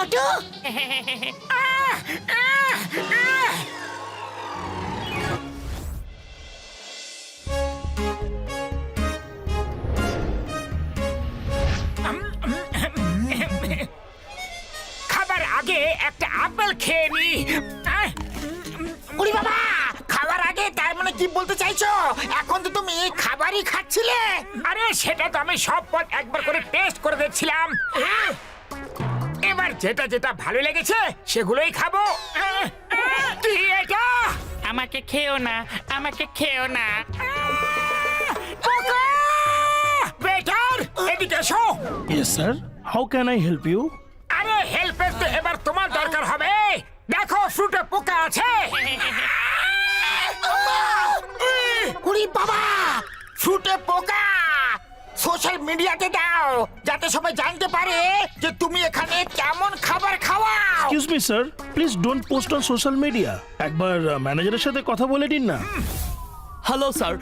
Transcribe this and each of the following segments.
মোটু খাবার আগে একটা আপেল খেয়ে নি। উড়ি বাবা, খাবার আগে তার মানে কি বলতে চাইছো? এখন তো তুমি খাবারই খাচ্ছিলে। আরে সেটা তো আমি সব পদ একবার করে টেস্ট করে দেখছিলাম। এবার যেটা যেটা ভালো লেগেছে সেগুলোই খাবো। কি এটা? আমাকে খেও না, আমাকে খেও না। পোকা! বেটার, এদিকে এসো। Yes, sir. How can I help you? আরে হেল্পের তো এবার তোমার দরকার হবে। দেখো ফ্রুটে পোকা আছে। উড়ি বাবা, ফ্রুটে পোকা! সোশ্যাল মিডিয়াতে দাও যাতে সবাই জানতে পারে যে তুমি এখানে কেমন খাবার খাওয়াও। Excuse me, sir. Please don't post on social media. একবার ম্যানেজারের সাথে কথা বলে দিন না। Hello sir,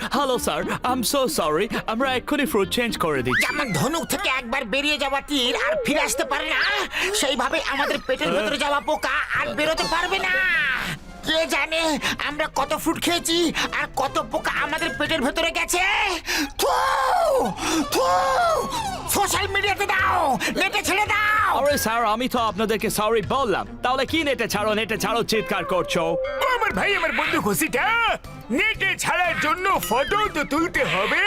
I am so sorry. আমরা এক্ষুনি ফ্রুট চেঞ্জ করে দিচ্ছি। যেমন ধনুক থেকে একবার বেরিয়ে যাওয়া তীর আর ফিরে আসতে পারে না, সেইভাবে আমাদের পেটের ভেতরে যাওয়া পোকা আর বেরোতে পারবে না। কে জানে আমরা কত ফ্রুট খেয়েছি আর কত পোকা আমাদের পেটের ভেতরে গেছে। সোশ্যাল মিডিয়াতে দাও, নেটে ছেড়ে দাও। আরে স্যার, আমি তো আপনাদেরকে সরি বললাম। তাহলে কি নেটে ছাড়ো চিৎকার করছো? ও আমার ভাই, আমার বন্ধু খুশিটা নেটে ছাড়ার জন্য ফটো তো তুলতে হবে।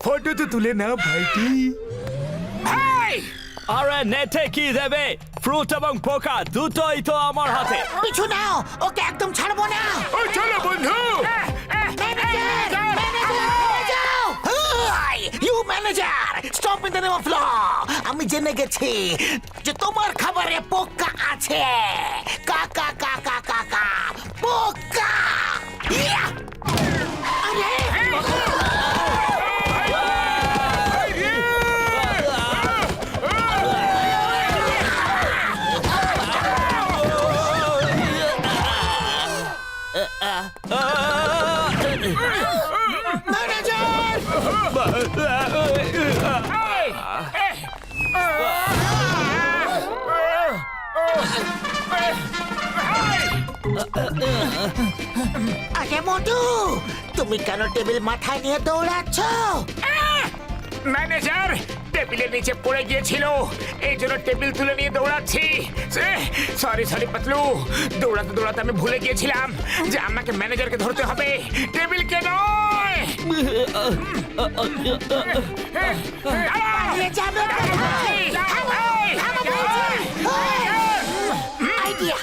ফটো তো তুলে নাও ভাইটি। ভাই আরে নেটে কি দেবে? ফ্রুট এবং পোকা দুটোই তো আমার হাতে। পিছু নাও, ওকে একদম ছাড়বো না। ও চলো বন্ধু। You manager, stop in the name of law. আমি জেনে গেছি যে তোমার খাবারে পোকা আছে। কাকা কাকা কাকা পোকা। ইয়া! আরে ম্যানেজার! আরে মোটু, তুমি কেন টেবিল মাথায় নিয়ে দৌড়াচ্ছ? ম্যানেজার টেবিলের নিচে পড়ে গিয়েছিল, এই জন্য টেবিল তুলে নিয়ে দৌড়াচ্ছি। সরি পাতলু, দৌড়াতে দৌড়াতে আমি ভুলে গিয়েছিলাম যে আমাকে ম্যানেজারকে ধরতে হবে, টেবিলকে নয়। পালিয়ে যাবে কোথায়? থামো, থামো বলছি। আইডিয়া!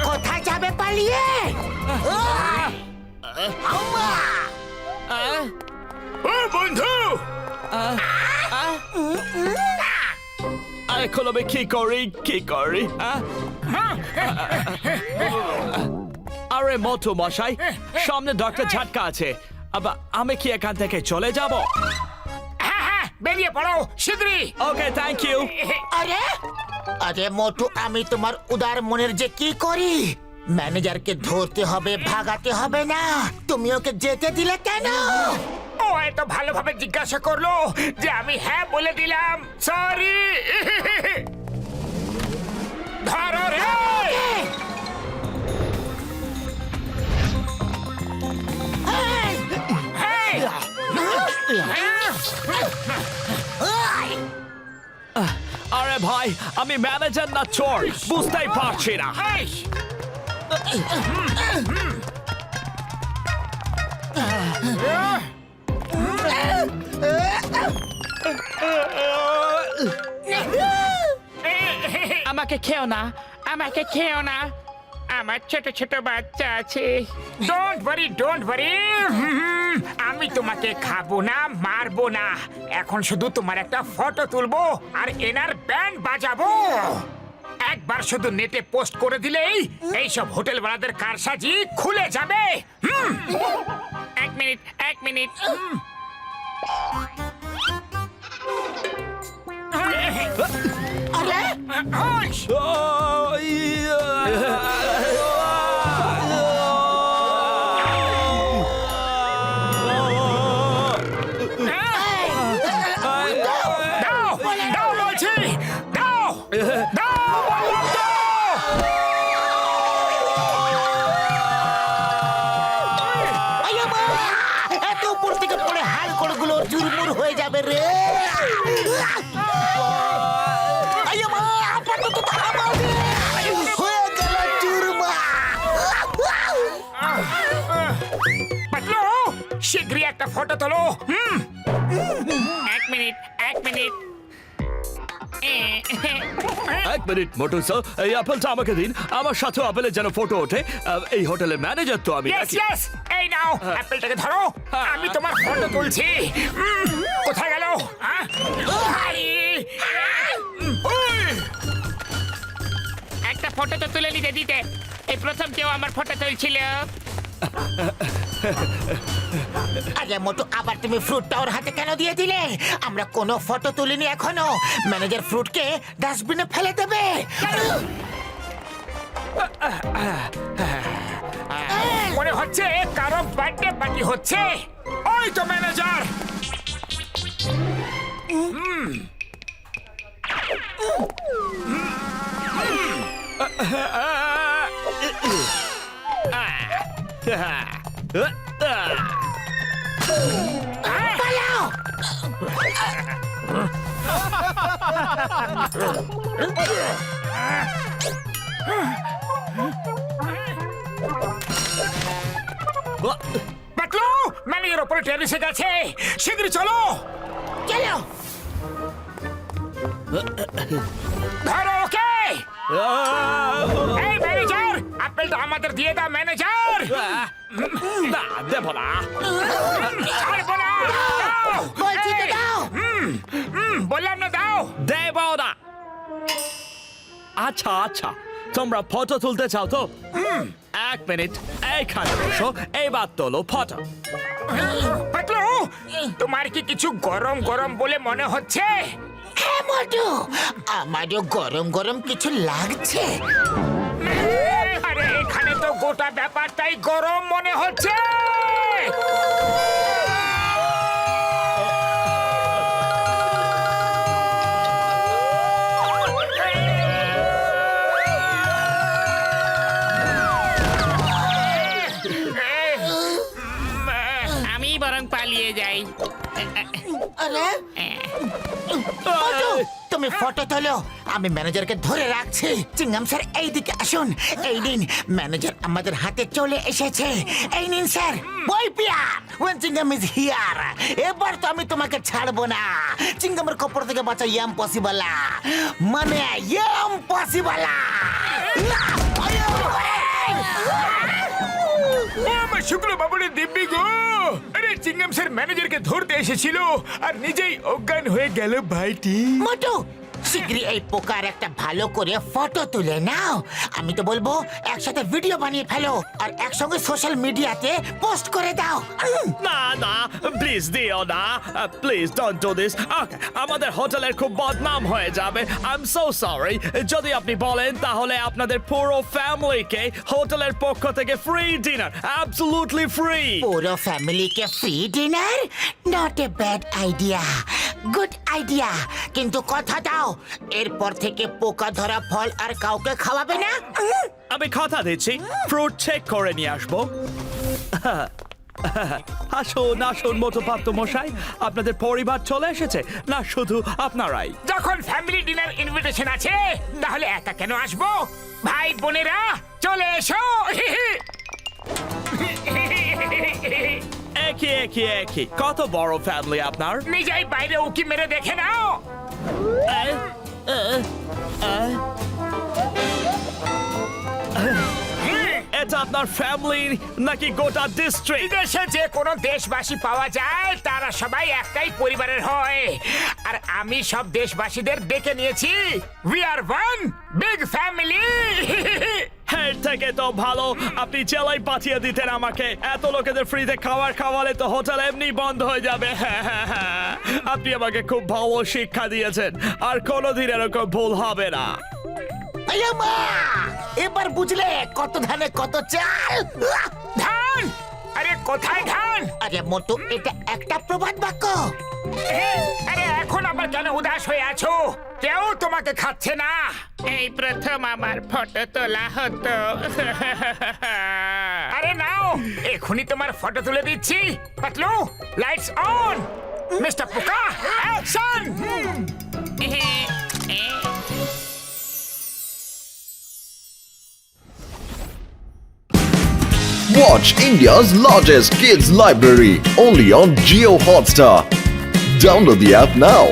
কোথায় যাবে পালিয়ে? আম্মা! ও বন্ধু, এখন আমি কি করি? আরে মোটু মশাই, সামনে ডক্টর ঝাটকা আছে। আবার আমি কি এখান থেকে চলে যাব? হ্যাঁ বেরিয়ে পড়ো শীঘ্রই। ওকে, থ্যাংক ইউ। আরে আরে মোটু, আমি তোমার উদার মনের যে কি করি। ম্যানেজারকে ধরতে হবে, ভাগাতে হবে না। তুমি ওকে যেতে দিলে কেন? ও এত ভালোভাবে জিজ্ঞাসা করলো যে আমি হ্যাঁ বলে দিলাম। সরি। ধরো রে। আরে ভাই, আমি ম্যানেজার না চোর বুঝতেই পারছি না। আমাকে খেও না, আমাকে খেও না। আমার ছোট ছোট বাচ্চা আছে। Don't worry. আমি তোমাকে খাবো না, মারবো না। এখন শুধু তোমার একটা ফটো তুলবো আর এনার ব্যান্ড বাজাবো। একবার শুধু নেটে পোস্ট করে দিলেই এইসব হোটেলওয়ালাদের কারসাজি খুলে যাবে। এক মিনিট। আরে দাও দাও বলছি দাও দাও বললাম তো। আইয়া মা! এত উপর থেকে পড়ে হাল কড়গুলো চুরমুর হয়ে যাবে রে আইয়া মা! আপাতত থামাও রে! হয়ে গেল চুরমা পাতলু শীঘ্রই একটা ফটো তোলো। এক মিনিট এক মিনিট মোটু স্যার, এই আপেলটা আমাকে দিন। আমার সাথে আপেলের যেন ফটো ওঠে। এই হোটেলের ম্যানেজার তো আমি ইয়েস নাকি? ইয়েস এই নাও অ্যাপেলটাকে ধরো, আমি তোমার ফটো তুলছি। কোথায় গেল? হ্যাঁ? আই! উই! একটা ফটো তো তুলে নিতে দিতে। এই প্রথম কেউ আমার ফটো তুলছিল। আরে মোটু, আবার তুমি ফ্রুটটা ওর হাতে কেন দিয়ে দিলে? আমরা কোনো ফটো তুলিনি এখনো। ম্যানেজার ফ্রুটকে ডাস্টবিনে ফেলে দেবে। মনে হচ্ছে কারো বার্থডে পার্টি হচ্ছে। ওই তো ম্যানেজার। পালাও! পাতলু ম্যানেজার ওপরে টেরিসে গেছে, শীঘ্রই চলো। চলো! ধরো ওকে। এই ম্যানেজার, আপেলটা আমাদের দিয়ে দাও ম্যানেজার। না, দেব না। ছাড়বো না। দাও। বলছি তো দাও! বললাম না দাও। দেব না। আচ্ছা আচ্ছা, তোমরা ফটো তুলতে চাও তো? এক মিনিট, এইখানে বসো। এইবার তোলো ফটো। পাতলু তোমার কি কিছু গরম গরম বলে মনে হচ্ছে? হ্যাঁ মোটু, আমারও গরম গরম কিছু লাগছে। আরে এখানে তো গোটা ব্যাপারটাই গরম মনে হচ্ছে। আমি বরং পালিয়ে যাই। আরে মোটু, তুমি ফটো তোলো, আমি ম্যানেজারকে ধরে রাখছি। চিংগাম স্যার এইদিকে আসুন। এই নিন, ম্যানেজার আমাদের হাতে চলে এসেছে। এই নিন স্যার, বই পিয়ার ওয়েন চিংগাম ইজ হিয়ার। এবার তো আমি তোমাকে ছাড়বো না। চিংগামের কপড় থেকে বাঁচা ইম্পসিবল, মানে ইম্পসিবল। আমার শুক্র বাবুরের দিব্যি গো। আরে চিংগাম স্যার ম্যানেজারকে ধরতে এসেছিল আর নিজেই অজ্ঞান হয়ে গেল ভাইটি। মোটু, শীঘ্রই এই পোকার একটা ভালো করে ফটো তুলে নাও। আমি তো বলবো একসাথে ভিডিও বানিয়ে ফেলো আর একসঙ্গে সোশ্যাল মিডিয়াতে পোস্ট করে দাও। না না, প্লিজ দিও না। Please don't do this. আমাদের হোটেলের খুব বদনাম হয়ে যাবে। I am so sorry. যদি আপনি বলেন তাহলে আপনাদের পুরো ফ্যামিলিকে হোটেলের পক্ষ থেকে ফ্রি ডিনার, অ্যাবসলিউটলি ফ্রি। পুরো ফ্যামিলিকে free dinner? Not a bad idea, good idea. কিন্তু কথা দাও, এরপর থেকে পোকা ধরা ফল আর কাউকে খাওয়াবে না? আমি কথা দিচ্ছি, ফ্রুট চেক করে নিয়ে আসবো। আসুন আসুন মোটুপাত্র মশাই, আপনাদের পরিবার চলে এসেছে, না শুধু আপনারাই? যখন ফ্যামিলি ডিনার ইনভিটেশন আছে তাহলে একা কেন আসবো? ভাই বোনেরা চলে এসো। একই একই একই, কত বড় ফ্যামিলি আপনার? নিজেই বাইরে উকি মেরে দেখে নাও। এটা আপনার ফ্যামিলি নাকি গোটা ডিস্ট্রিক্ট? বিদেশে যে কোনো দেশবাসী পাওয়া যায় তারা সবাই একটাই পরিবারের হয়, আর আমি সব দেশবাসীদের ডেকে নিয়েছি। We are one big family. এর থেকে তো ভালো আপনি জেলায় পাঠিয়ে দিতেন আমাকে। এত লোকেদের ফ্রিতে খাবার খাওয়ালে তো হোটেল এমনি বন্ধ হয়ে যাবে। আপনি আমাকে খুব ভালো শিক্ষা দিয়েছেন, আর কোনোদিন এরকম ভুল হবে না। আয়া মা, এবার বুঝলে কত ধানে কত চাল। ধান? আরে কোথায় ধান? আরে মোটু, এটা একটা প্রবাদ বাক্য। আরে এখন আবার কেন উদাস হয়ে আছো? কেউ তোমাকে খাচ্ছে না। এই প্রথম আমার ফটো তোলা হতো। আরে নাও, এখনই তোমার ফটো তুলে দিচ্ছি। Patlu, lights on. মিস্টার পোকা, action! Watch India's largest kids library only on Geo Hotstar. Download the app now.